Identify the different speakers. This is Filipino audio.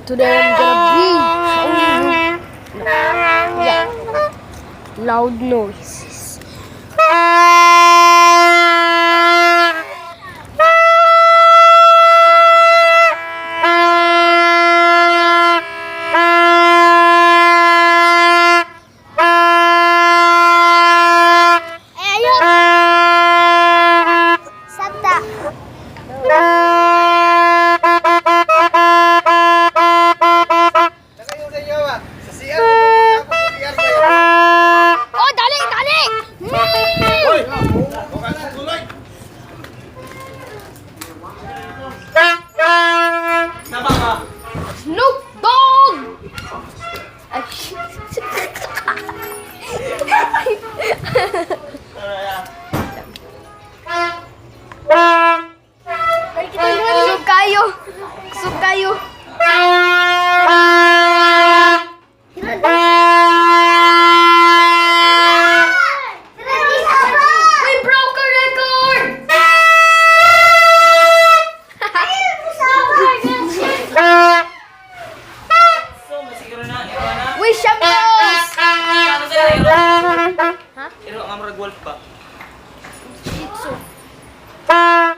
Speaker 1: Today I'm gonna be yeah, loud noises. Snoop Dogg! Ay, kusog kayo. Kusog kayo. We broke a record! We shambles! Hah?
Speaker 2: Iro ang amrag wolf pa.
Speaker 1: Shih Tzu.
Speaker 2: Ah,